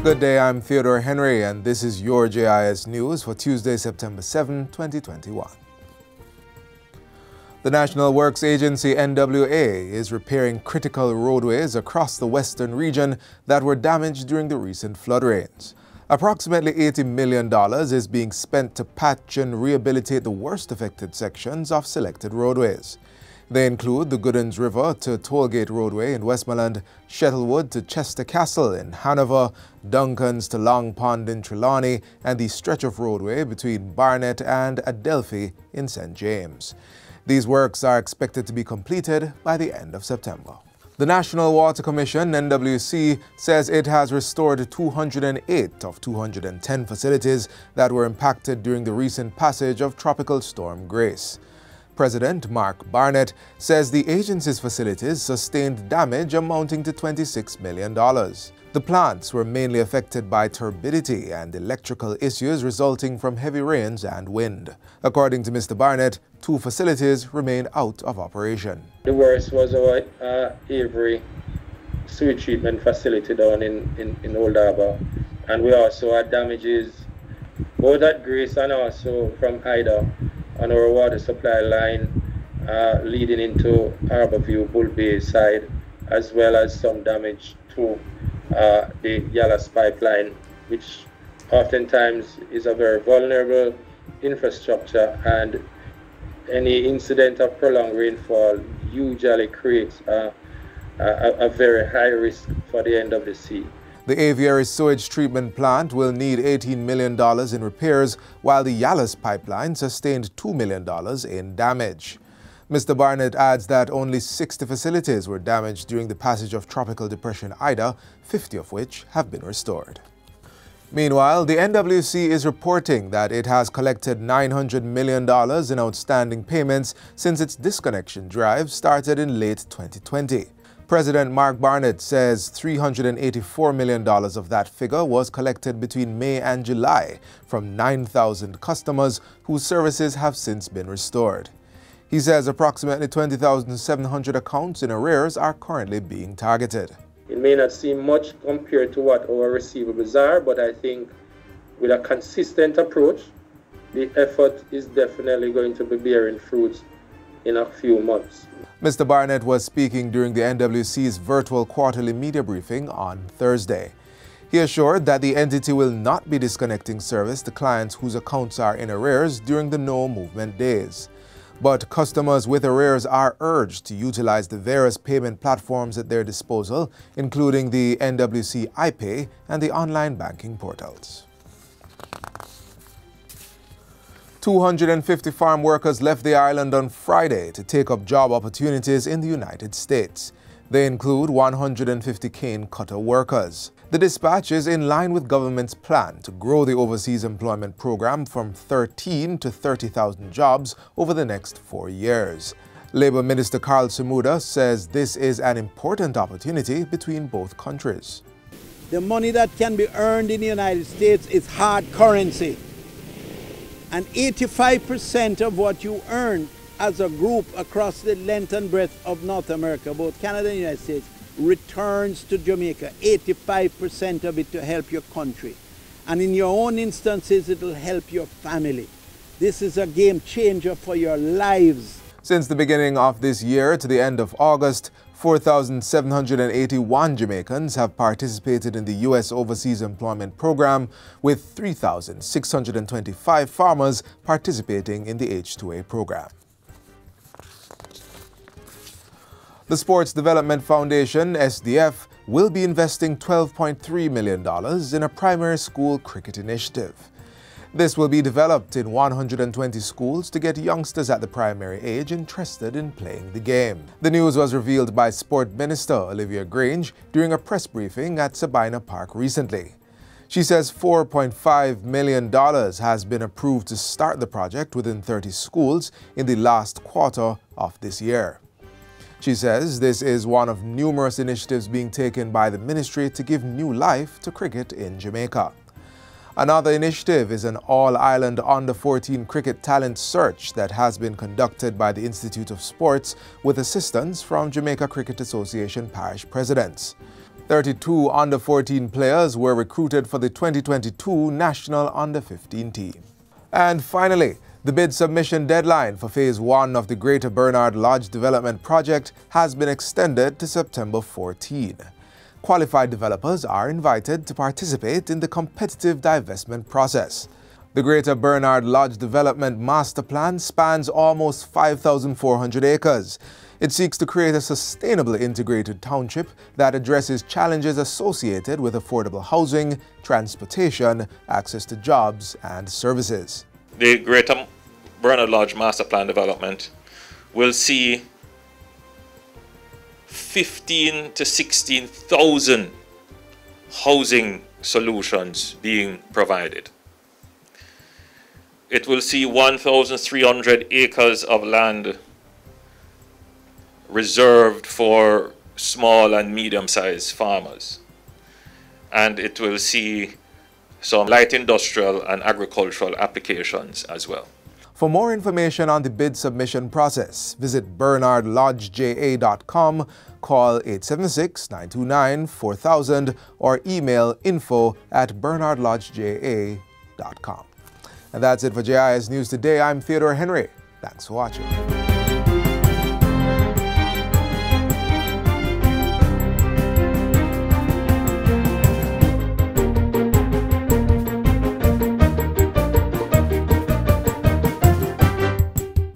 Good day, I'm Theodore Henry, and this is your JIS News for Tuesday, September 7, 2021. The National Works Agency NWA is repairing critical roadways across the western region that were damaged during the recent flood rains. Approximately $80 million is being spent to patch and rehabilitate the worst affected sections of selected roadways. They include the Goodens River to Tollgate Roadway in Westmoreland, Shettlewood to Chester Castle in Hanover, Duncans to Long Pond in Trelawney, and the stretch of roadway between Barnet and Adelphi in St. James. These works are expected to be completed by the end of September. The National Water Commission NWA says it has restored 208 of 210 facilities that were impacted during the recent passage of Tropical Storm Grace. President Mark Barnett says the agency's facilities sustained damage amounting to $26 million. The plants were mainly affected by turbidity and electrical issues resulting from heavy rains and wind. According to Mr. Barnett, 2 facilities remain out of operation. The worst was our Avery sewage treatment facility down in Old Harbour, and we also had damages both at Grace and also from Ida on our water supply line leading into Harbourview Bull Bay side, as well as some damage to the JIS pipeline, which oftentimes is a very vulnerable infrastructure, and any incident of prolonged rainfall usually creates a very high risk for the end of the sea. The Aviary sewage treatment plant will need $18 million in repairs, while the JIS pipeline sustained $2 million in damage. Mr. Barnett adds that only 60 facilities were damaged during the passage of Tropical Depression Ida, 50 of which have been restored. Meanwhile, the NWA is reporting that it has collected $900 million in outstanding payments since its disconnection drive started in late 2020. President Mark Barnett says $384 million of that figure was collected between May and July from 9,000 customers whose services have since been restored. He says approximately 20,700 accounts in arrears are currently being targeted. It may not seem much compared to what our receivables are, but I think with a consistent approach, the effort is definitely going to be bearing fruits in a few months. Mr. Barnett was speaking during the NWA's virtual quarterly media briefing on Thursday. He assured that the entity will not be disconnecting service to clients whose accounts are in arrears during the no movement days. But customers with arrears are urged to utilize the various payment platforms at their disposal, including the NWA iPay and the online banking portals. 250 farm workers left the island on Friday to take up job opportunities in the United States. They include 150 cane cutter workers. The dispatch is in line with government's plan to grow the overseas employment program from 13 to 30,000 jobs over the next 4 years. Labour Minister Carl Samuda says this is an important opportunity between both countries. The money that can be earned in the United States is hard currency. And 85% of what you earn as a group across the length and breadth of North America, both Canada and the United States, returns to Jamaica. 85% of it to help your country. And in your own instances, it will help your family. This is a game changer for your lives. Since the beginning of this year to the end of August, 4,781 Jamaicans have participated in the U.S. Overseas Employment Program, with 3,625 farmers participating in the H-2A program. The Sports Development Foundation, SDF, will be investing $12.3 million in a primary school cricket initiative. This will be developed in 120 schools to get youngsters at the primary age interested in playing the game. The news was revealed by Sport Minister Olivia Grange during a press briefing at Sabina Park recently. She says $4.5 million has been approved to start the project within 30 schools in the last quarter of this year. She says this is one of numerous initiatives being taken by the ministry to give new life to cricket in Jamaica. Another initiative is an all-island under-14 cricket talent search that has been conducted by the Institute of Sports with assistance from Jamaica Cricket Association parish presidents. 32 under-14 players were recruited for the 2022 National Under-15 team. And finally, the bid submission deadline for Phase 1 of the Greater Bernard Lodge Development Project has been extended to September 14. Qualified developers are invited to participate in the competitive divestment process. The Greater Bernard Lodge Development Master Plan spans almost 5,400 acres. It seeks to create a sustainable integrated township that addresses challenges associated with affordable housing, transportation, access to jobs, and services. The Greater Bernard Lodge Master Plan development will see 15,000 to 16,000 housing solutions being provided. It will see 1,300 acres of land reserved for small and medium-sized farmers. And it will see some light industrial and agricultural applications as well. For more information on the bid submission process, visit bernardlodgeja.com, call 876-929-4000, or email info@bernardlodgeja.com. And that's it for JIS News Today. I'm Theodore Henry. Thanks for watching.